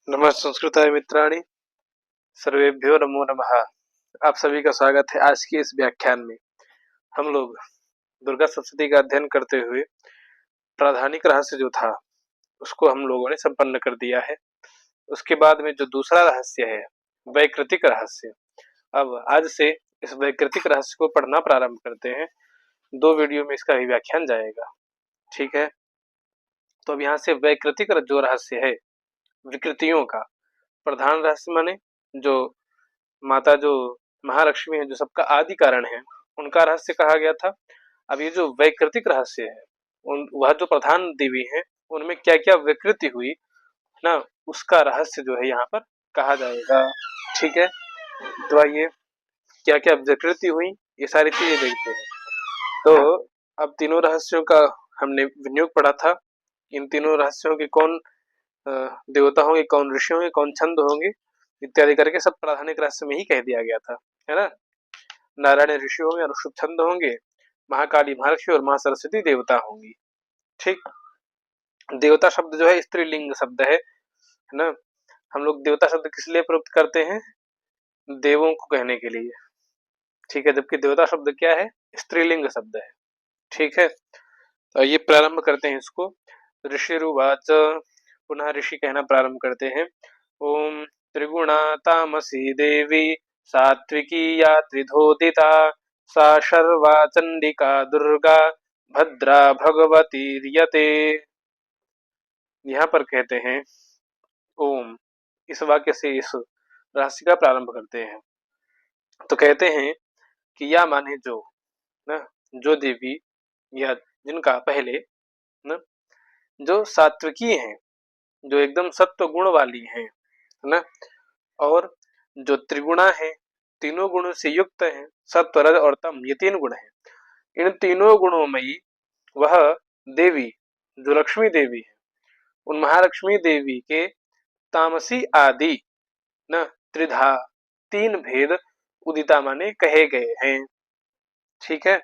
नमः संस्कृताय मित्राणि, सर्वेभ्यो नमो नमः। आप सभी का स्वागत है आज की इस व्याख्यान में। हम लोग दुर्गा सप्तशती का अध्ययन करते हुए प्राधानिक रहस्य जो था उसको हम लोगों ने संपन्न कर दिया है। उसके बाद में जो दूसरा रहस्य है वैकृतिक रहस्य, अब आज से इस वैकृतिक रहस्य को पढ़ना प्रारंभ करते हैं। 2 वीडियो में इसका भी व्याख्यान जाएगा, ठीक है। तो अब यहाँ से वैकृतिक जो रहस्य है, विकृतियों का प्रधान रहस्य माने जो माता जो महालक्ष्मी है, जो सबका आदि कारण है, उनका रहस्य कहा गया था। अब ये जो वैकृतिक रहस्य है, वह जो प्रधान देवी है उनमें क्या क्या विकृति हुई ना, उसका रहस्य जो है यहाँ पर कहा जाएगा, ठीक है। तो आइए क्या क्या विकृति हुई ये सारी चीजें देखते हैं। तो अब तीनों रहस्यों का हमने विनियोग पढ़ा था। इन तीनों रहस्यों के कौन देवता होंगे, कौन ऋषि होंगे, कौन छंद होंगे इत्यादि करके सब प्राधानिक रहस्य में ही कह दिया गया था, है ना। नारायण ऋषि होंगे, अनुष्ठुप छंद होंगे, महाकाली महालक्ष्मी और मां सरस्वती देवता होंगी, ठीक। देवता शब्द जो है स्त्रीलिंग शब्द है ना। हम लोग देवता शब्द किस लिए प्रयुक्त करते हैं? देवों को कहने के लिए, ठीक है। जबकि देवता शब्द क्या है? स्त्रीलिंग शब्द है, ठीक है। तो ये प्रारंभ करते हैं इसको। ऋषिरुवाच, पुनः ऋषि कहना प्रारंभ करते हैं। ओम त्रिगुणा तामसी देवी सात्विकी या त्रिधोदिता सा शर्वा चंडिका दुर्गा भद्रा भगवती रियते। यहाँ पर कहते हैं ओम, इस वाक्य से इस राशि का प्रारंभ करते हैं। तो कहते हैं कि या माने जो ना, जो देवी या जिनका पहले ना, जो सात्विकी हैं, जो एकदम सत्व गुण वाली हैं, है ना, और जो त्रिगुणा है, तीनों गुणों से युक्त है, सत्व रज और तम, ये 3 गुण हैं। इन तीनों गुणों में ही वह देवी जो लक्ष्मी देवी है, उन महालक्ष्मी देवी के तामसी आदि न त्रिधा 3 भेद उदिता माने कहे गए हैं, ठीक है।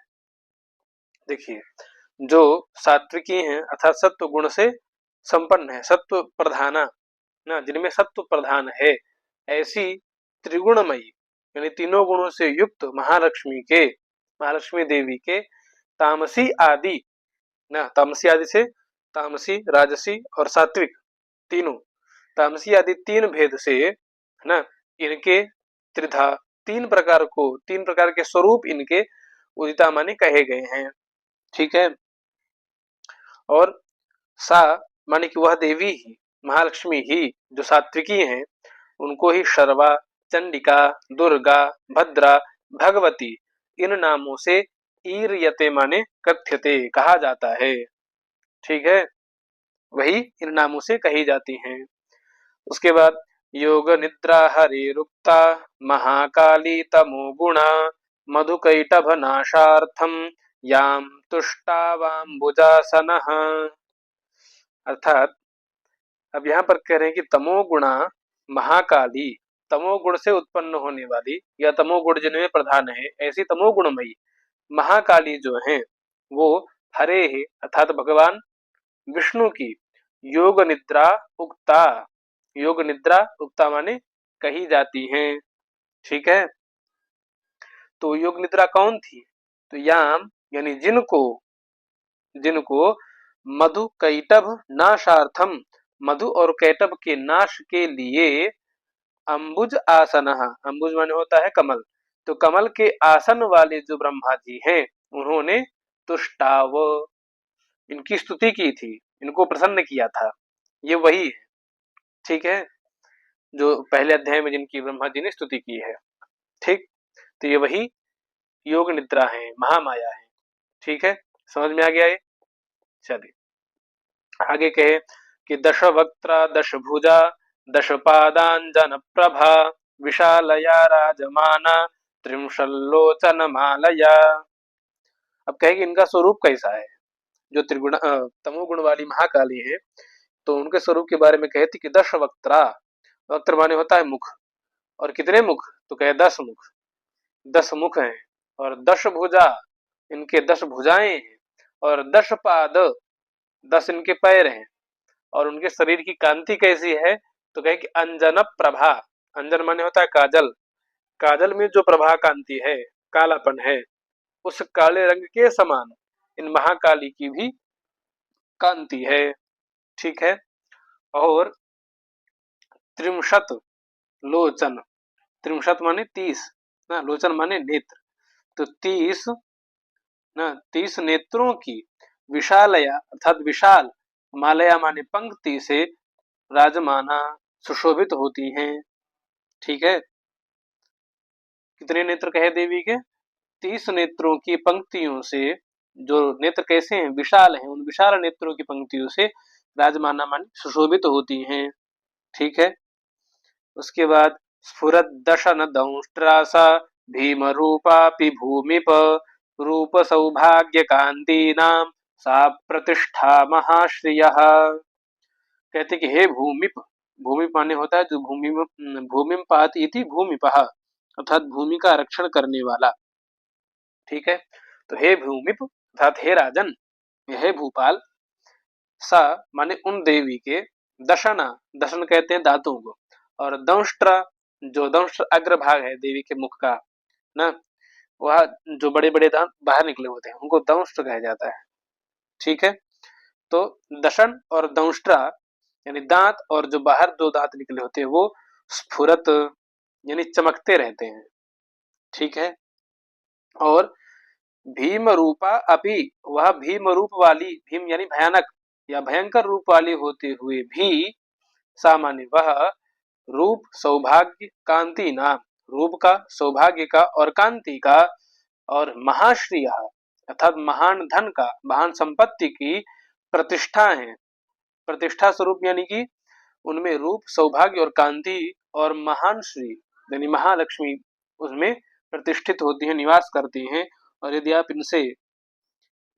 देखिए, जो सात्विकी हैं अर्थात सत्व गुण से संपन्न है, सत्व प्रधाना ना, जिनमें सत्व प्रधान है, ऐसी त्रिगुणमयी यानी तीनों गुणों से युक्त महालक्ष्मी देवी के तामसी आदि ना, तामसी आदि से तामसी, राजसी और सात्विक तीनों, तामसी आदि 3 भेद से ना, इनके त्रिधा 3 प्रकार के स्वरूप इनके उदिता माने कहे गए हैं, ठीक है। और सा माने कि वह देवी ही, महालक्ष्मी ही जो सात्विकी हैं, उनको ही शर्वा, चंडिका, दुर्गा, भद्रा, भगवती इन नामों से ईर्यते माने कथ्यते कहा जाता है, ठीक है। वही इन नामों से कही जाती हैं। उसके बाद योग निद्रा हरे रुक्ता महाकाली तमो गुणा मधुकैटभ नाशार्थम याम तुष्टावाम्बुजासनः। अर्थात अब यहाँ पर कह रहे हैं कि तमोगुणा महाकाली, तमोगुण से उत्पन्न होने वाली या तमोगुण जिनमें प्रधान है, ऐसी तमोगुणमयी महाकाली जो है वो हरे है अर्थात भगवान विष्णु की योग निद्रा उक्ता, योग निद्रा उक्ता माने कही जाती हैं, ठीक है। तो योग निद्रा कौन थी? तो याम यानी जिनको, जिनको मधु कैटभ नाशार्थम, मधु और कैटभ के नाश के लिए अंबुज आसन, अंबुज माने होता है कमल, तो कमल के आसन वाले जो ब्रह्मा जी हैं उन्होंने तुष्टाव, इनकी स्तुति की थी, इनको प्रसन्न किया था, ये वही है, ठीक है, जो पहले अध्याय में जिनकी ब्रह्मा जी ने स्तुति की है, ठीक। तो ये वही योग निद्रा है, महामाया है, ठीक है। समझ में आ गया ये? चलिए आगे कहे कि दश वक्त्रा दश भुजा दश पादांजन प्रभा विशालया राजमाना त्रिंशल्लोचन मालया। अब कहे कि इनका स्वरूप कैसा है? जो त्रिगुण तमोगुण वाली महाकाली है, तो उनके स्वरूप के बारे में कहती कि दश वक्त्रा, वक्त्र माने होता है मुख, और कितने मुख? तो कहे 10 मुख, 10 मुख हैं, और 10 भुजा, इनके 10 भुजाएं हैं, और 10 पाद, 10 इनके पैर हैं, और उनके शरीर की कांति कैसी है? तो कहे कि अंजन प्रभा, अंजन माने होता है काजल, काजल में जो प्रभा कांति है, कालापन है, उस काले रंग के समान इन महाकाली की भी कांति है। ठीक है। और त्रिंशत लोचन, त्रिंशत माने 30 ना, लोचन माने नेत्र, तो 30 ना, 30 नेत्रों की विशालया अर्थात विशाल, मालया माने पंक्ति से राजमाना सुशोभित होती हैं। ठीक है। कितने नेत्र कहे देवी के? 30 नेत्रों की पंक्तियों से, जो नेत्र कैसे हैं? विशाल हैं, उन विशाल नेत्रों की पंक्तियों से राजमाना माने सुशोभित होती हैं। ठीक है। उसके बाद स्फुरद दशन दंष्ट्रासा भीम रूपापि भूमिप रूप सौभाग्य कांति नाम सा प्रतिष्ठा महाश्रियः। कहते कि हे भूमिप, भूमिप माने होता है जो भूमि में, भूमिम पाति इति भूमिपः, अर्थात भूमि का रक्षण करने वाला। ठीक है। तो हे भूमिप अर्थात हे राजन, हे भूपाल, सा माने उन देवी के, दशना, दशन कहते हैं दांतों को, और दंष्ट्र, जो दंष्ट्र अग्रभाग है देवी के मुख का ना, वह जो बड़े बड़े दांत बाहर निकले होते हैं उनको दंष्ट्र कहा जाता है। ठीक है। तो दशन और दंष्ट्रा यानी दांत, और जो बाहर दो दांत निकले होते हैं वो स्फुरत यानी चमकते रहते हैं। ठीक है। और भीम रूपा अपि, वह भीम रूप वाली, भीम यानी भयानक या भयंकर रूप वाली होते हुए भी, सामान्य वह रूप सौभाग्य कांति नाम, रूप का, सौभाग्य का और कांति का, और महाश्री अर्थात महान धन का, महान संपत्ति की प्रतिष्ठा है। प्रतिष्ठा स्वरूप यानी कि उनमें रूप सौभाग्य और कांति और महान श्री यानी महालक्ष्मी उसमें प्रतिष्ठित होती है, निवास करती हैं। और यदि आप इनसे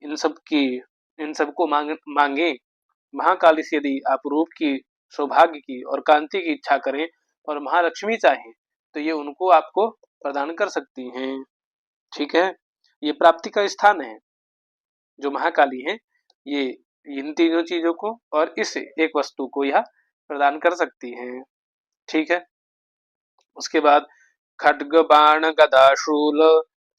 इन सबको मांगे, महाकाली से यदि आप रूप की, सौभाग्य की और कांति की इच्छा करें और महालक्ष्मी चाहें तो ये उनको आपको प्रदान कर सकती हैं। ठीक है। ये प्राप्ति का स्थान है, जो महाकाली है ये इन तीनों चीजों को और इस एक वस्तु को यह प्रदान कर सकती हैं। ठीक है। उसके बाद खड्ग बाण गदा शूल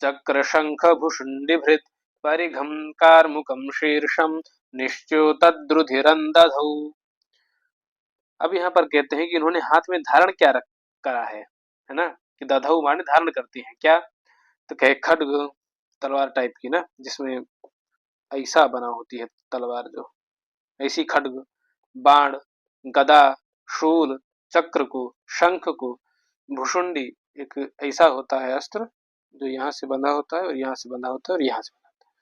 चक्र शंख भुषुंडिभृत परिघम कार्मुकम शीर्षम निश्च्योतद्रुधिरं दधौ। अब यहाँ पर कहते हैं कि इन्होंने हाथ में धारण क्या करा है ना, कि दधौ माने धारण करती हैं क्या, तो कहे खड्ग, तलवार टाइप की ना, जिसमें ऐसा बना होती है तलवार, जो ऐसी खड्ग, बाण, गदा, शूल, चक्र को, शंख को, भुषुंडी एक ऐसा होता है अस्त्र जो यहाँ से बंधा होता है और यहाँ से बंधा होता है और यहाँ से बंधा होता है,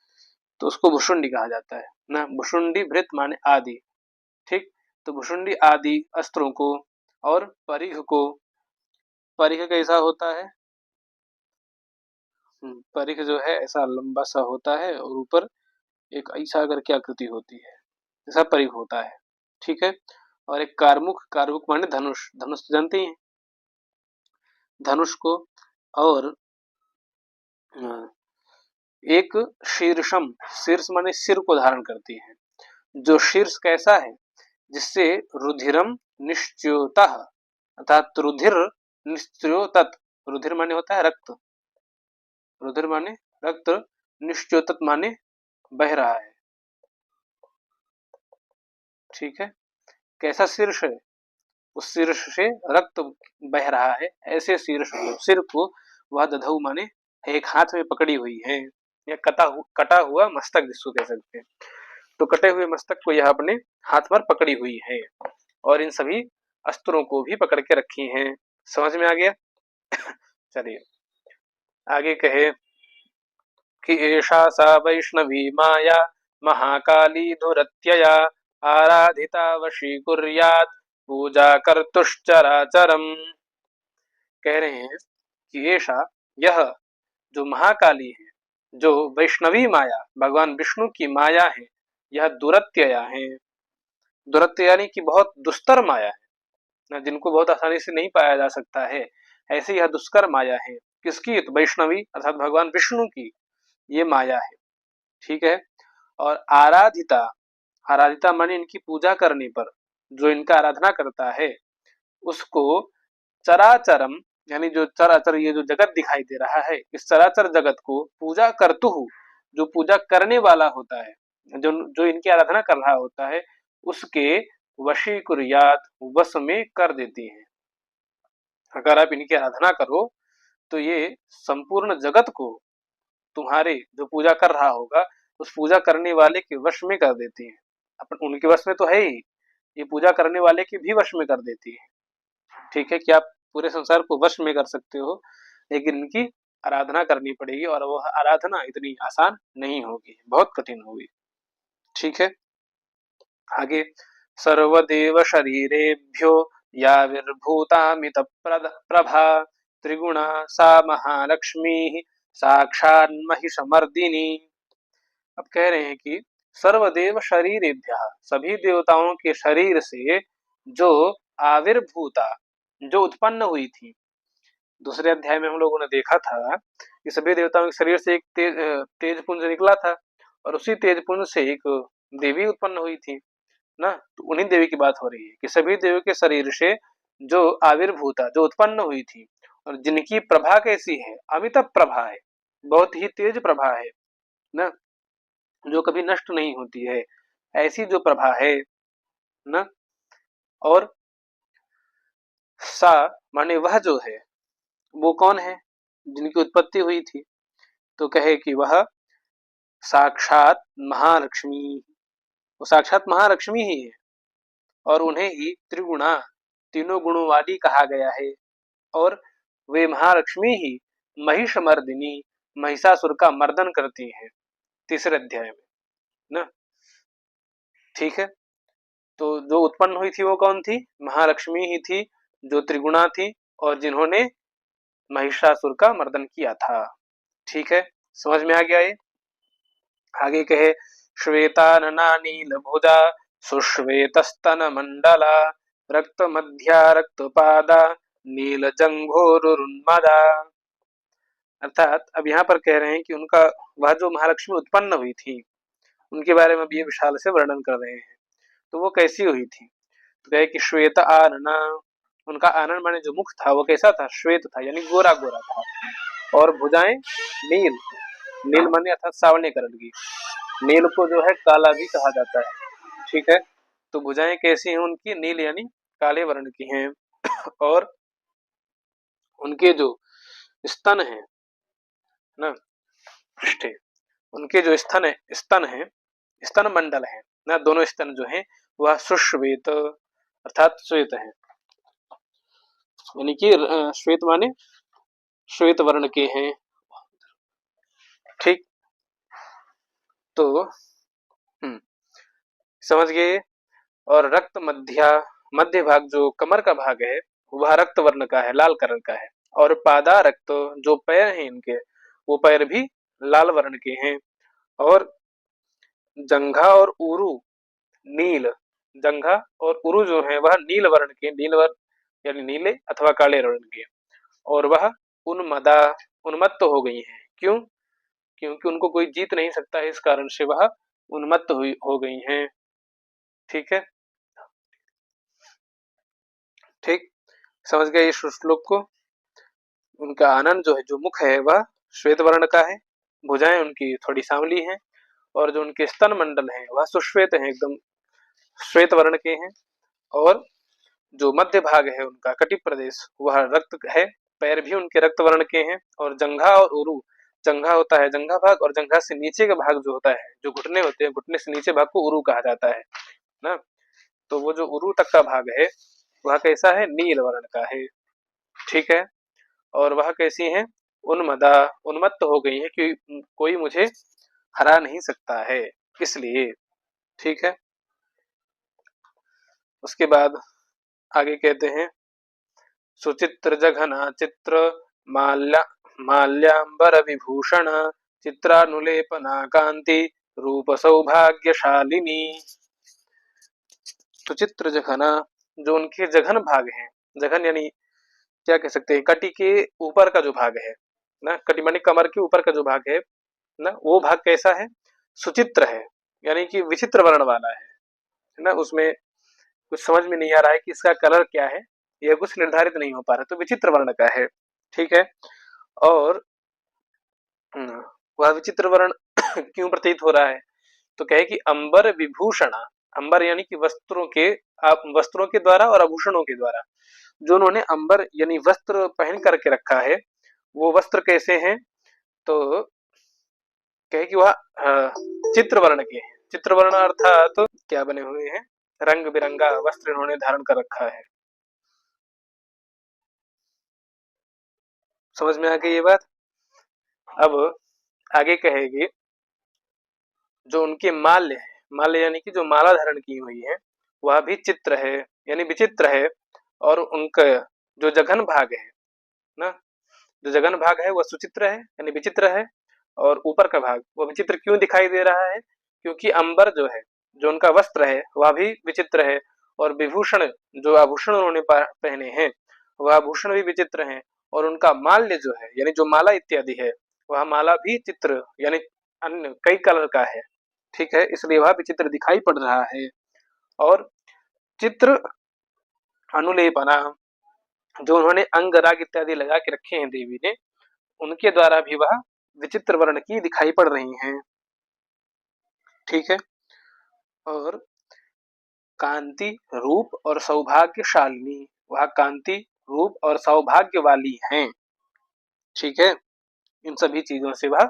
तो उसको भुषुंडी कहा जाता है ना। भुषुंडी भृत माने आदि। ठीक। तो भुषुंडी आदि अस्त्रों को, और परिघ को, परिघ कैसा होता है? परिघ जो है ऐसा लंबा सा होता है और ऊपर एक ऐसा करके आकृति होती है, ऐसा परिघ होता है। ठीक है। और एक कारमुख, कारमुख माने धनुष, धनुष तो जानते ही हैं, धनुष को, और एक शीर्षम, शीर्ष माने सिर को धारण करती है, जो शीर्ष कैसा है? जिससे रुधिरम निश्च्योतः अर्थात रुधिर निश्च्योतत, रुधिर माने होता है रक्त, रुधिर माने रक्त, निश्च्योतत माने बह रहा है। ठीक है। कैसा शीर्ष है? उस शीर्ष से रक्त बह रहा है, ऐसे शीर्ष को, सिर को वह दधौ माने एक हाथ में पकड़ी हुई है, या कटा हुआ मस्तक जिसको कह सकते हैं, तो कटे हुए मस्तक को यह अपने हाथ पर पकड़ी हुई है, और इन सभी अस्त्रों को भी पकड़ के रखी हैं। समझ में आ गया? चलिए आगे कहे कि एषा सा वैष्णवी माया महाकाली दुरत्यया आराधिता वशीकुर्यात् पूजा कर्तुश्चराचरम। कह रहे हैं कि ऐसा, यह जो महाकाली है, जो वैष्णवी माया भगवान विष्णु की माया है, यह दुरत्यया है। दुरत्य यानी कि बहुत दुस्तर माया है ना, जिनको बहुत आसानी से नहीं पाया जा सकता है, ऐसी यह दुष्कर माया है। किसकी? तो वैष्णवी अर्थात भगवान विष्णु की ये माया है। ठीक है। और आराधिता, आराधिता माने इनकी पूजा करने पर, जो इनका आराधना करता है, उसको चराचरम, यानी जो चराचर ये जो जगत दिखाई दे रहा है, इस चराचर जगत को पूजा करतुहु, जो पूजा करने वाला होता है, जो जो इनकी आराधना कर रहा होता है, उसके वशीकुर्यात, वश में कर देती है। अगर आप इनकी आराधना करो तो ये संपूर्ण जगत को तुम्हारे जो पूजा कर रहा होगा उस पूजा करने वाले के वश में कर देती है। अपन उनके वश में तो है ही, ये पूजा करने वाले के भी वश में कर देती है। ठीक है कि आप पूरे संसार को वश में कर सकते हो, लेकिन इनकी आराधना करनी पड़ेगी और वह आराधना इतनी आसान नहीं होगी, बहुत कठिन होगी। ठीक है, आगे सर्वदेव शरीरेभ्यो याविर्भूतामित प्रभा त्रिगुणा सा महालक्ष्मी साक्षात् महिषमर्दिनी। अब कह रहे हैं कि सर्वदेव शरीरेभ्य, सभी देवताओं के शरीर से जो आविर्भूता, जो उत्पन्न हुई थी। दूसरे अध्याय में हम लोगों ने देखा था कि सभी देवताओं के शरीर से एक तेज पुंज निकला था और उसी तेज पुंज से एक देवी उत्पन्न हुई थी ना। तो उन्हीं देवी की बात हो रही है कि सभी देवियों के शरीर से जो आविर्भूता, जो उत्पन्न हुई थी और जिनकी प्रभा कैसी है, अमित प्रभा है, बहुत ही तेज प्रभा है ना, जो कभी नष्ट नहीं होती है, ऐसी जो प्रभा है ना। और सा माने वह जो है, वो कौन है जिनकी उत्पत्ति हुई थी, तो कहे कि वह साक्षात महालक्ष्मी, वो साक्षात महालक्ष्मी ही है और उन्हें ही त्रिगुणा, तीनों गुणों वाली कहा गया है। और वे महालक्ष्मी ही महिषमर्दिनी, महिषासुर का मर्दन करती हैं तीसरे अध्याय में ना। ठीक है, तो जो उत्पन्न हुई थी वो कौन थी, महालक्ष्मी ही थी, जो त्रिगुणा थी और जिन्होंने महिषासुर का मर्दन किया था। ठीक है, समझ में आ गया ये। आगे कहे श्वेतानना नीलभुजा सुश्वेतस्तन मंडला रक्त मध्या रक्तपादा नीलजंघोरुन्मदा। अर्थात अब यहाँ पर कह रहे हैं कि उनका, वह जो महालक्ष्मी उत्पन्न हुई थी उनके बारे में अब ये विशाल से वर्णन कर रहे हैं। तो वो कैसी हुई थी, तो कहे कि श्वेत आनना, उनका आनन माने जो मुख था वो कैसा था, श्वेत था यानी गोरा गोरा था, और भुजाएं नील, नील माने अर्थात सावने कलर की, नील को जो है काला भी कहा जाता है। ठीक है, तो भुजाएं कैसी हैं उनकी, नील यानी काले वर्ण की हैं। और उनके जो स्तन है ना, पृष्ठे, उनके जो स्तन है, स्तन मंडल है ना, दोनों स्तन जो हैं वह सुश्वेत अर्थात श्वेत है, यानी कि श्वेत माने श्वेत वर्ण के हैं। ठीक, तो समझ गए। और रक्त मध्य भाग, जो कमर का भाग है वह रक्त वर्ण का है, लाल कलर का है। और पादा रक्त, जो पैर हैं इनके वो पैर भी लाल वर्ण के हैं। और जंघा और उरु नील, जंघा और उरु जो है वह नील वर्ण के, नील वर्ण यानी नीले अथवा काले वर्ण के। और वह उन्मदा, उन्मत्त हो गई हैं। क्यों, क्योंकि उनको कोई जीत नहीं सकता है, इस कारण से वह उन्मत्त हो गई हैं। ठीक है, ठीक, समझ गए इस श्लोक को। उनका आनंद जो है, जो मुख है वह श्वेत वर्ण का है, भुजाएं उनकी थोड़ी सांवली हैं, और जो उनके स्तन मंडल हैं वह सुश्वेत हैं, एकदम श्वेत वर्ण के हैं। और जो मध्य भाग है उनका कटिप प्रदेश वह रक्त है, पैर भी उनके रक्त वर्ण के हैं। और जंघा और उरु, जंघा होता है जंघा भाग, और जंघा से नीचे का भाग जो होता है, जो घुटने होते हैं, घुटने से नीचे भाग को उरु कहा जाता है ना। तो वो जो उरु तक का भाग है वह कैसा है, नील वर्ण का है। ठीक है, और वह कैसी हैं, उन्मदा, उन्मत्त हो गई है कि कोई मुझे हरा नहीं सकता है, इसलिए। ठीक है, उसके बाद आगे कहते हैं सुचित्र जघना चित्र माल्या माल्यांबर विभूषण चित्रानुलेपना कांति रूप सौभाग्यशालिनी। सुचित्र जघना, जो उनके जघन भाग हैं, जघन यानी क्या कह सकते हैं, कटी के ऊपर का जो भाग है ना, कटी मानी कमर के ऊपर का जो भाग है ना, वो भाग कैसा है, सुचित्र है, यानी कि विचित्र वर्ण वाला है ना। उसमें कुछ समझ में नहीं आ रहा है कि इसका कलर क्या है, यह कुछ निर्धारित नहीं हो पा रहा, तो विचित्र वर्ण का है। ठीक है। और वह विचित्र वर्ण क्यों प्रतीत हो रहा है, तो कहे कि अंबर विभूषण, अंबर यानी कि वस्त्रों के द्वारा और आभूषणों के द्वारा, जो उन्होंने अंबर यानी वस्त्र पहन करके रखा है, वो वस्त्र कैसे हैं, तो कहे कि वह चित्र वर्ण के हैं। चित्र वर्ण अर्थात तो क्या बने हुए हैं, रंग बिरंगा वस्त्र इन्होंने धारण कर रखा है। समझ में आ गई ये बात। अब आगे कहेगी जो उनके माल्य है, माल्य यानी कि जो माला धारण की हुई है, वह भी चित्र है यानी विचित्र है। और उनका जो जघन भाग है ना, जो जघन भाग है वह सुचित्र है यानी विचित्र है। और ऊपर का भाग वह विचित्र क्यों दिखाई दे रहा है, क्योंकि अंबर जो है, जो उनका वस्त्र है, वह भी विचित्र है। और विभूषण, जो आभूषण उन्होंने पहने हैं, वह आभूषण भी विचित्र हैं। और उनका माल्य जो है यानी जो माला इत्यादि है, वह माला भी चित्र यानी अन्य कई कलर का है। ठीक है, इसलिए वह विचित्र दिखाई पड़ रहा है। और चित्र अनुलेपना, जो उन्होंने अंग राग इत्यादि लगा के रखे हैं देवी ने, उनके द्वारा भी वह विचित्र वर्ण की दिखाई पड़ रही हैं। ठीक है। और कांति रूप और सौभाग्यशालिनी, वह कांति रूप और सौभाग्य वाली हैं। ठीक है, इन सभी चीजों से वह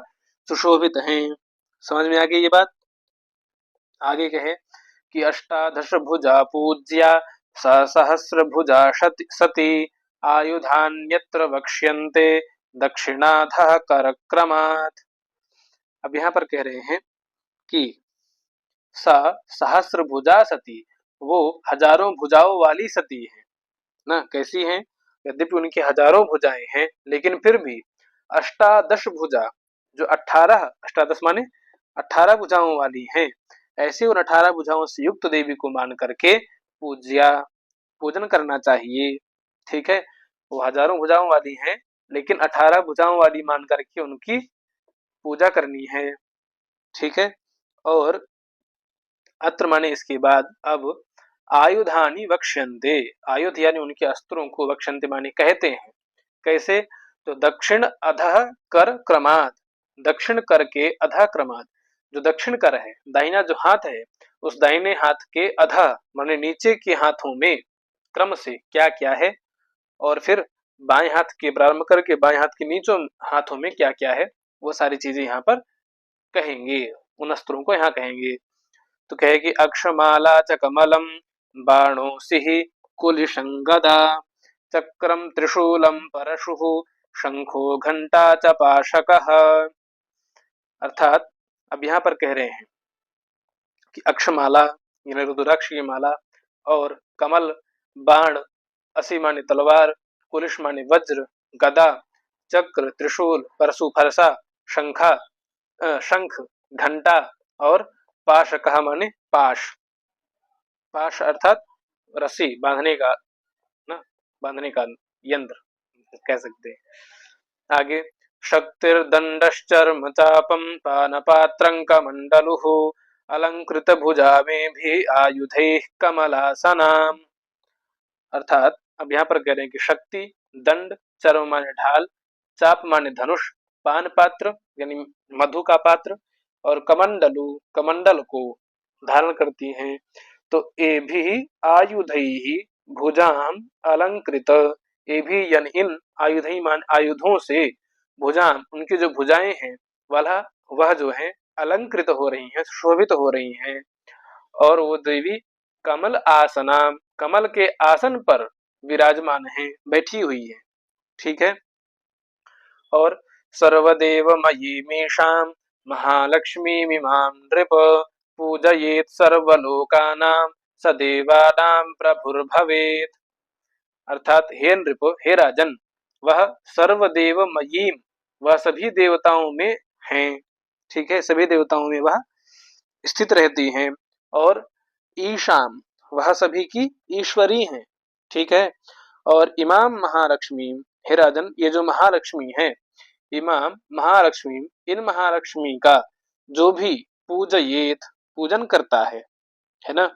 सुशोभित हैं। समझ में आ गई ये बात। आगे कहे कि अष्टादश भुजा पूज्या सहस्र भुजा सती आयुधान्यत्र वक्ष्यन्ते दक्षिणाधः करक्रमात्। अब यहाँ पर कह रहे हैं कि स सहस्र भुजा सती, वो हजारों भुजाओं वाली सती है ना। कैसी हैं, यद्यपि उनकी हजारों भुजाएं हैं, लेकिन फिर भी अष्टादश भुजा, जो 18, अष्टादश माने 18 भुजाओं वाली हैं, ऐसी उन 18 भुजाओं से युक्त देवी को मान करके पूजन करना चाहिए। ठीक है, वो हजारों भुजाओं वाली हैं, लेकिन 18 भुजाओं वाली मान करके उनकी पूजा करनी है। ठीक है। और अत्र माने इसके बाद अब आयुधानी वक्ष्यन्ते, आयुध यानी उनके अस्त्रों को वक्ष्यन्ते माने कहते हैं। कैसे, तो दक्षिण अधः कर क्रमात्, दक्षिण कर के अधः क्रमात्, जो दक्षिण कर है, दाहिना जो हाथ है, उस दाहिने हाथ के अधः माने नीचे के हाथों में क्रम से क्या क्या है, और फिर बाएं हाथ के प्रारंभ करके बाएं हाथ के नीचों हाथों में क्या क्या है, वो सारी चीजें यहाँ पर कहेंगे, उन अस्त्रों को यहाँ कहेंगे। तो कहेगी अक्षमाला च कमलम बाणो सिंह कुलिशं गदा चक्रम त्रिशूलम परशुः शंखो घंटा च पाशकः। अर्थात अब यहाँ पर कह रहे हैं कि अक्षमाला यानी रुद्राक्ष की माला, और कमल, बाण, असी माने तलवार, कुलिश माने वज्र, गदा, चक्र, त्रिशूल, परशु फरसा, शंखा शंख, घंटा, और पाशकः माने पाश, पाश अर्थात रस्सी बांधने का ना, बांधने का यंत्र कह सकते हैं। आगे शक्तिर्दंडश्चर्म चापम पानपात्रं कमंडलुः अलंकृत भुजा में भी आयुधे कमलासनाम। अर्थात अब यहाँ पर कह रहे हैं कि शक्ति, दंड, चर्म माने ढाल, चाप माने धनुष, पान पात्र यानी मधु का पात्र, और कमंडलु कमंडल को धारण करती हैं। तो ये भी आयुधैहि भुजाम अलंकृत, ये भी यानी इन आयुधै मान आयुधों से भुजाम उनकी जो भुजाएं हैं, वह जो है अलंकृत हो रही हैं, शोभित हो रही हैं। और वो देवी कमल आसनाम, कमल के आसन पर विराजमान है, बैठी हुई है। ठीक है। और सर्वदेवमयीमीशां महालक्ष्मीमिमां नृप पूजयेत् सर्वलोकानां स देवानां प्रभुर्भवेत्। अर्थात हे नृप, हे राजन, वह सर्वदेवमयीम, वह सभी देवताओं में हैं। ठीक है, सभी देवताओं में वह स्थित रहती हैं। और ईशाम, वह सभी की ईश्वरी हैं। ठीक है। और इमाम महालक्ष्मी, हे राजन, ये जो महालक्ष्मी है, इमाम महालक्ष्मी, इन महालक्ष्मी का जो भी पूजयेत पूजन करता है ना,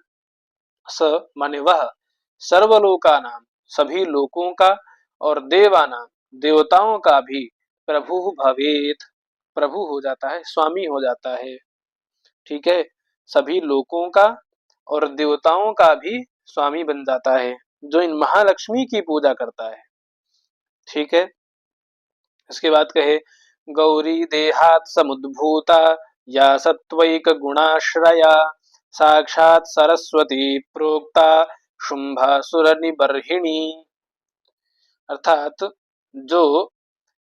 स माने वह सर्वलोका नाम, सभी लोकों का और देवानां देवताओं का भी प्रभु भवेत, प्रभु हो जाता है, स्वामी हो जाता है। ठीक है, सभी लोकों का और देवताओं का भी स्वामी बन जाता है जो इन महालक्ष्मी की पूजा करता है। ठीक है, इसके बाद कहे गौरी देहात समुद्भूता या सत्वैक गुणाश्रया साक्षात सरस्वती प्रोक्ता शुंभासुर निबर्हिणी। अर्थात जो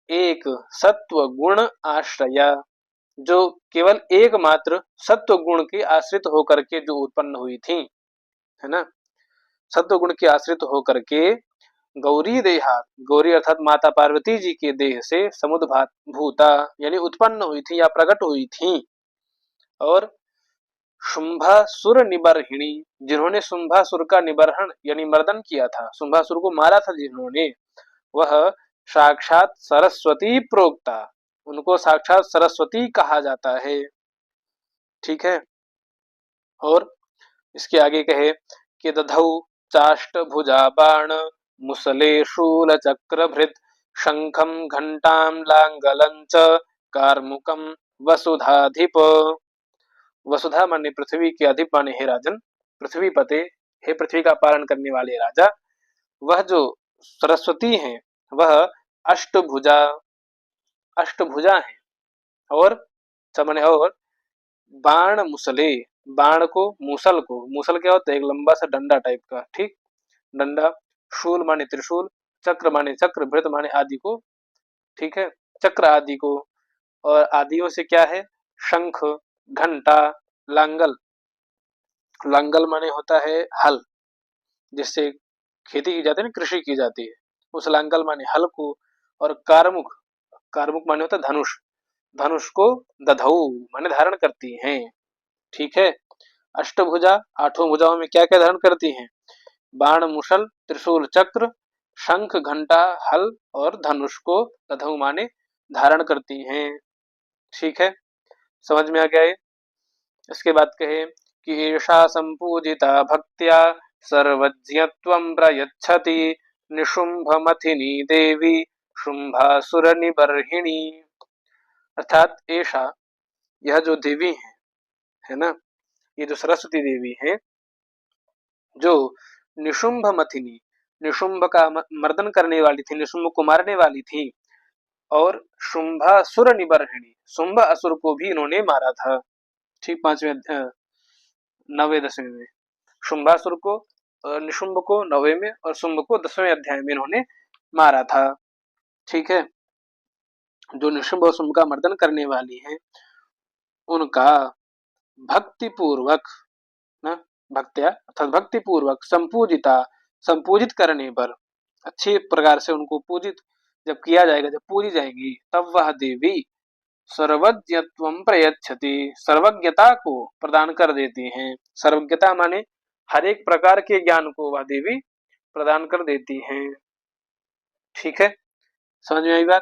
एक सत्व गुण आश्रया, जो केवल एकमात्र सत्व गुण के आश्रित होकर के जो उत्पन्न हुई थी, है ना, सत्व गुण के आश्रित होकर के गौरी देहात, गौरी अर्थात माता पार्वती जी के देह से समुद्भूता यानी उत्पन्न हुई थी या प्रकट हुई थी, और शुंभासुर निबर्हिणी, जिन्होंने शुंभासुर का निबर्हन यानी मर्दन किया था, शुंभासुर को मारा था जिन्होंने, वह साक्षात सरस्वती प्रोक्ता, उनको साक्षात सरस्वती कहा जाता है। ठीक है, और इसके आगे कहे कि दधौ चाष्टभुजा बाण मुसले शूल चक्रभृत शंखम घंटाम लांगलं च कार्मुकम वसुधाधिप। वसुधा माने पृथ्वी के अधिप माने हे राजन, पृथ्वी पते, हे पृथ्वी का पालन करने वाले राजा, वह जो सरस्वती हैं वह अष्टभुजा, अष्टभुजा है, और माने और बाण मुसले, बाण को मूसल को, मूसल क्या होता है, एक लंबा सा डंडा टाइप का, ठीक, डंडा, शूल माने त्रिशूल, चक्र माने चक्र, भृत माने आदि को, ठीक है, चक्र आदि को, और आदियों से क्या है, शंख, घंटा, लांगल, लांगल माने होता है हल, जिससे खेती की जाती है ना, कृषि की जाती है, उस लांगल माने हल को, और कारमुक, कारमुक माने होता है धनुष, धनुष को दधौ माने धारण करती हैं। ठीक है, अष्टभुजा आठों भुजाओं में क्या क्या धारण करती हैं, बाण मुसल त्रिशूल चक्र शंख घंटा हल और धनुष को दधौ माने धारण करती हैं। ठीक है, समझ में आ गया ये। इसके बाद कहे कि ईशा संपूजिता भक्त्या सर्वज्ञत्वं प्रयच्छति निशुंभमथिनी देवी शुंभासुर निबर्हिणी। अर्थात ऐशा, यह जो देवी है ना, ये जो सरस्वती देवी है, जो निशुंभ मथिनी, निशुंभ का मर्दन करने वाली थी, निशुंभ को मारने वाली थी, और शुंभासुर निबर्हिणी, शुंभ असुर को भी इन्होंने मारा था। ठीक, 5वें 9वें 10वें में शुंभासुर को, निशुंभ को 9वें में, और शुंभ को 10वें अध्याय में इन्होंने मारा था। ठीक है, जो निशुंभ और शुंभ का मर्दन करने वाली है, उनका भक्ति पूर्वक ना, भक्त्या अर्थात भक्ति पूर्वक संपूजिता, संपूजित करने पर, अच्छे प्रकार से उनको पूजित जब किया जाएगा, जब पूजी जाएंगी, तब वह देवी सर्वज्ञत्वं प्रयच्छति, सर्वज्ञता को प्रदान कर देती हैं। सर्वज्ञता माने हर एक प्रकार के ज्ञान को वह देवी प्रदान कर देती हैं। ठीक है, समझ में आई बात।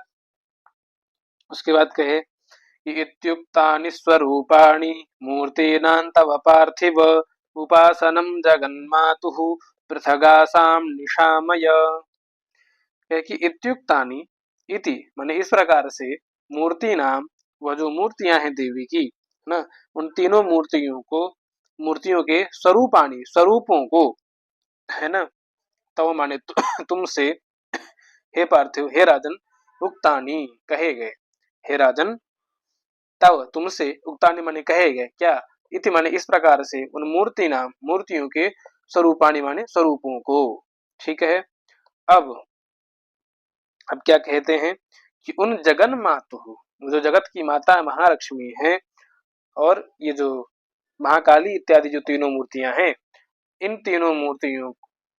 उसके बाद कहे कि इत्युक्तानि स्वरूपाणि मूर्तीनां तव पार्थिव उपासनं जगन्मातुः पृथगासां निशामय। कि इत्युक्तानि, इति माने इस प्रकार से, मूर्ति नाम, वह जो मूर्तियां हैं देवी की ना, उन तीनों मूर्तियों को, मूर्तियों के स्वरूपाणि स्वरूपों को, है ना, तव माने तुमसे, हे पार्थिव, हे राजन, उक्तानि कहे गए, हे राजन, तव तुमसे, उक्तानि माने कहे गए, क्या, इति माने इस प्रकार से, उन मूर्ति नाम मूर्तियों के स्वरूपाणि माने स्वरूपों को। ठीक है, अब क्या कहते हैं कि उन जगन मातु, जो जगत की माता महालक्ष्मी है, और ये जो महाकाली इत्यादि जो तीनों मूर्तियां हैं, इन तीनों मूर्तियों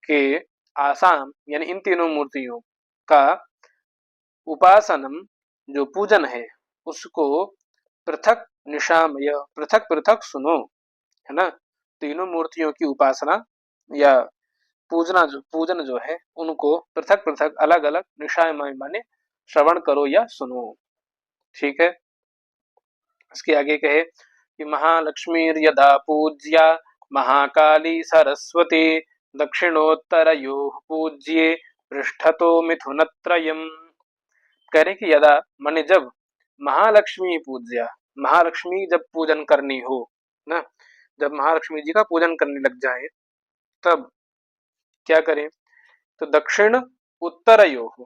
के आसाम यानी इन तीनों मूर्तियों का उपासनम, जो पूजन है, उसको पृथक निशामय, पृथक पृथक सुनो, है ना, तीनों मूर्तियों की उपासना या पूजन जो है, उनको पृथक पृथक अलग अलग निशामय माने श्रवण करो या सुनो। ठीक है, इसके आगे कहे कि महालक्ष्मी यदा पूज्या महाकाली सरस्वती दक्षिणोत्तरयोः पूज्ये पृष्ठतो मिथुनत्रयम्। कह रहे कि यदा माने जब महालक्ष्मी पूज्या, महालक्ष्मी जब पूजन करनी हो ना, जब महालक्ष्मी जी का पूजन करने लग जाए तब क्या करें, तो दक्षिण उत्तरयोः,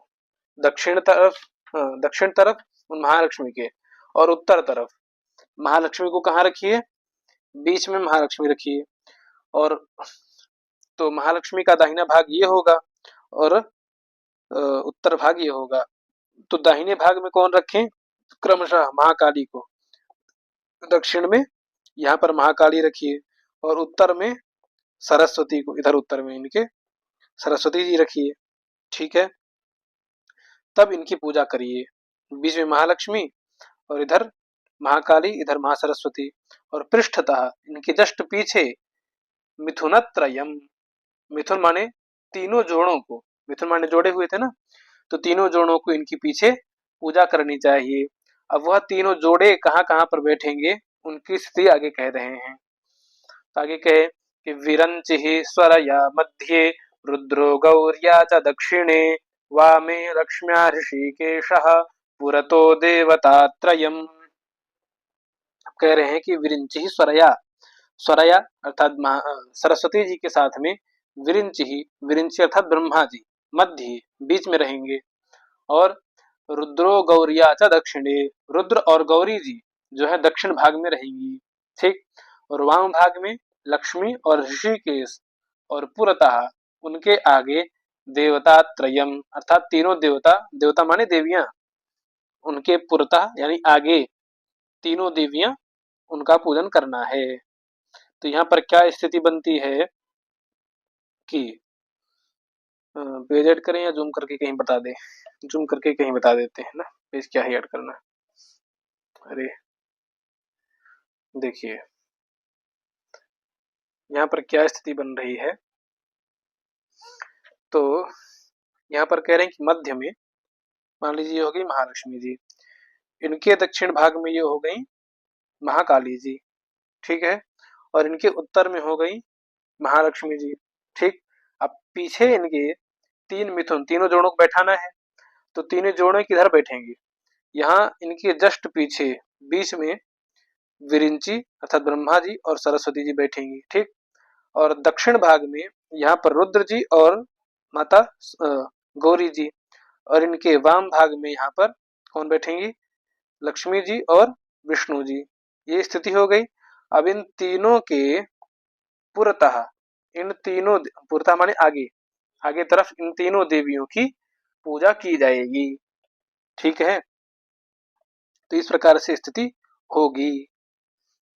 दक्षिण तरफ, दक्षिण तरफ उन महालक्ष्मी के और उत्तर तरफ महालक्ष्मी को कहाँ रखिए, बीच में महालक्ष्मी रखिए। और तो महालक्ष्मी का दाहिना भाग ये होगा और उत्तर भाग ये होगा। तो दाहिने भाग में कौन रखें, क्रमशः महाकाली को, दक्षिण में यहाँ पर महाकाली रखिए और उत्तर में सरस्वती को, इधर उत्तर में इनके सरस्वती जी रखिए। ठीक है, तब इनकी पूजा करिए। बीच में महालक्ष्मी और इधर महाकाली, इधर महासरस्वती, और पृष्ठतः इनके जस्ट पीछे मिथुनत्रयम्, मिथुन माने तीनों जोड़ों को, मिथुन माने जोड़े हुए थे ना, तो तीनों जोड़ों को इनके पीछे पूजा करनी चाहिए। अब वह तीनों जोड़े कहाँ कहाँ पर बैठेंगे उनकी स्थिति आगे कह रहे हैं। आगे कहे कि विरंचिः स्वरया मध्ये रुद्रो गौर्या च दक्षिणे वामे लक्ष्म्या ऋषिकेशः पुरतो देवतात्रयम्। कह रहे हैं कि विरिंचिः स्वरया, स्वरया अर्थात सरस्वती जी के साथ में विरिंचिः, विरिंची अर्थात ब्रह्मा जी मध्य बीच में रहेंगे, और रुद्रो गौरिया च दक्षिणे, रुद्र और गौरी जी जो है दक्षिण भाग में रहेंगी। ठीक, और वाम भाग में लक्ष्मी और ऋषिकेश, और पुरतः उनके आगे देवता त्रयम अर्थात तीनों देवता, देवता माने देवियां, उनके पुरतः यानी आगे तीनों देवियां, उनका पूजन करना है। तो यहाँ पर क्या स्थिति बनती है कि पेज ऐड करें या जूम करके कहीं बता दें, जूम करके कहीं बता देते हैं ना, पेज क्या ही ऐड करना। अरे देखिए यहाँ पर क्या स्थिति बन रही है, तो यहाँ पर कह रहे हैं कि मध्य में मान लीजिए ये हो गई महालक्ष्मी जी, इनके दक्षिण भाग में ये हो गई महाकाली जी। ठीक है, और इनके उत्तर में हो गई महालक्ष्मी जी। ठीक, अब पीछे इनके तीन मिथुन, तीनों जोड़ों को बैठाना है, तो तीनों जोड़े किधर बैठेंगे, यहाँ इनके जस्ट पीछे बीच में विरिंची अर्थात ब्रह्मा जी और सरस्वती जी बैठेंगी। ठीक, और दक्षिण भाग में यहाँ पर रुद्र जी और माता गौरी जी, और इनके वाम भाग में यहाँ पर कौन बैठेंगी, लक्ष्मी जी और विष्णु जी। ये स्थिति हो गई। अब इन तीनों के पुरतः, इन तीनों पुरतः माने आगे, आगे तरफ इन तीनों देवियों की पूजा की जाएगी। ठीक है, तो इस प्रकार से स्थिति होगी।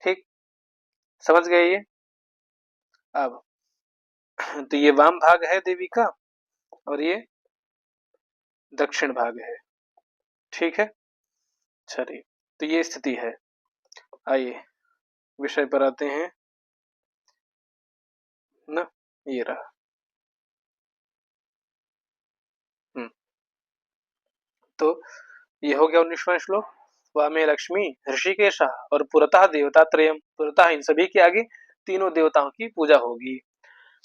ठीक, समझ गए ये। अब तो ये वाम भाग है देवी का और ये दक्षिण भाग है। ठीक है, चलिए तो ये स्थिति है। आइए विषय पर आते हैं ना, ये रहा। तो ये हो गया 19वां श्लोक। वामे लक्ष्मी ऋषिकेश और पुरतः देवता त्रयम, पुरतः इन सभी के आगे तीनों देवताओं की पूजा होगी।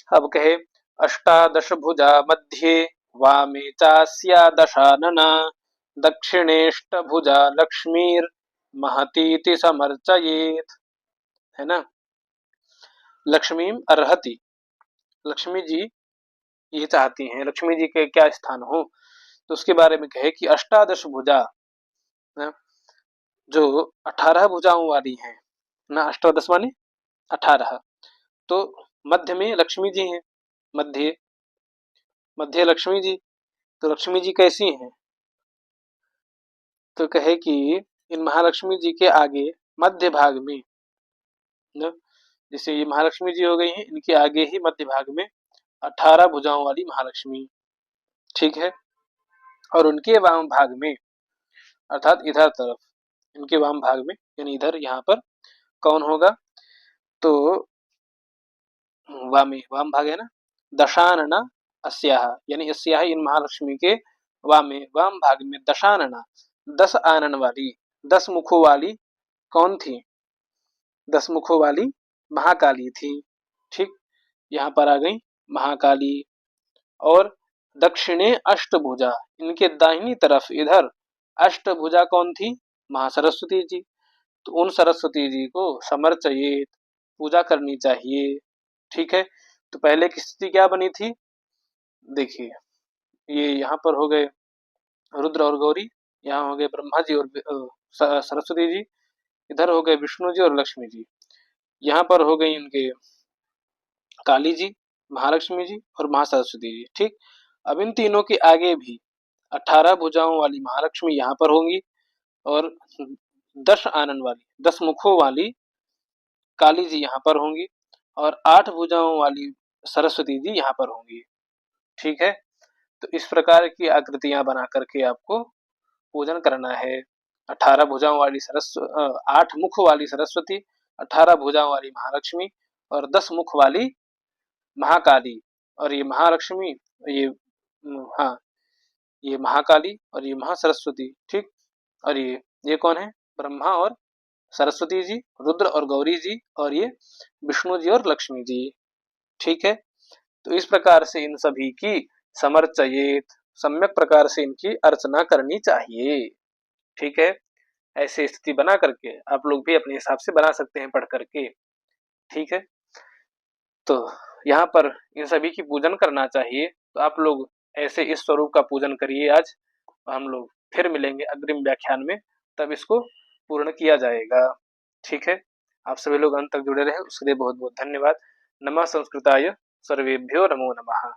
अब कहे अष्टादश भुजा मध्ये वामे चास्या दशानना दक्षिणेष्ट भुजा लक्ष्मीर महतीति समर्चयेत। है ना, लक्ष्मी अर्हति, लक्ष्मी जी ये चाहती हैं, लक्ष्मी जी के क्या स्थान हो, तो उसके बारे में कहे कि अष्टादश भुजा ना, जो 18 भुजाओं वाली हैं ना, अष्टादश माने 18, तो मध्य में लक्ष्मी जी हैं, मध्य मध्य लक्ष्मी जी, तो लक्ष्मी जी कैसी हैं, तो कहे कि इन महालक्ष्मी जी के आगे मध्य भाग में ना, जैसे ये महालक्ष्मी जी हो गई हैं, इनके आगे ही मध्य भाग में 18 भुजाओं वाली महालक्ष्मी। ठीक है, और उनके वाम भाग में अर्थात इधर तरफ, इनके वाम भाग में यानी इधर यहाँ पर कौन होगा, तो वामे वाम भाग है ना, दशानना अस्याह यानी अस्याह इन महालक्ष्मी के वामे वाम भाग में दशानना 10 आनन वाली, 10 मुखों वाली कौन थी, 10 मुखों वाली महाकाली थी। ठीक, यहाँ पर आ गई महाकाली, और दक्षिणे अष्टभुजा, इनके दाहिनी तरफ इधर अष्टभुजा कौन थी? महासरस्वती जी। तो उन सरस्वती जी को समर्चयेत, पूजा करनी चाहिए। ठीक है, तो पहले की स्थिति क्या बनी थी? देखिए, ये यहाँ पर हो गए रुद्र और गौरी, यहाँ हो गए ब्रह्मा जी और सरस्वती जी, इधर हो गए विष्णु जी और लक्ष्मी जी, यहाँ पर हो गई इनके काली जी, महालक्ष्मी जी और महासरस्वती जी। ठीक, अब इन तीनों के आगे भी 18 भुजाओं वाली महालक्ष्मी यहाँ पर होंगी, और 10 आनन वाली, 10 मुखों वाली काली जी यहाँ पर होंगी, और 8 भुजाओं वाली सरस्वती जी यहाँ पर होंगी। ठीक है, तो इस प्रकार की आकृतियां बना करके आपको पूजन करना है। 18 भुजाओं वाली 8 मुख वाली सरस्वती, 18 भुजाओं वाली महालक्ष्मी, और 10 मुख वाली महाकाली, और ये महालक्ष्मी, ये हाँ, ये महाकाली और ये महासरस्वती। ठीक, और ये कौन है? ब्रह्मा और सरस्वती जी, रुद्र और गौरी जी, और ये विष्णु जी और लक्ष्मी जी। ठीक है, तो इस प्रकार से इन सभी की समर्चयेत, सम्यक प्रकार से इनकी अर्चना करनी चाहिए। ठीक है, ऐसी स्थिति बना करके आप लोग भी अपने हिसाब से बना सकते हैं पढ़ करके। ठीक है, तो यहाँ पर इन सभी की पूजन करना चाहिए। तो आप लोग ऐसे इस स्वरूप का पूजन करिए आज। हम लोग फिर मिलेंगे अग्रिम व्याख्यान में, तब इसको पूर्ण किया जाएगा। ठीक है, आप सभी लोग अंत तक जुड़े रहे, उसके लिए बहुत बहुत धन्यवाद। नमः संस्कृताय, सर्वेभ्यो नमो नमः।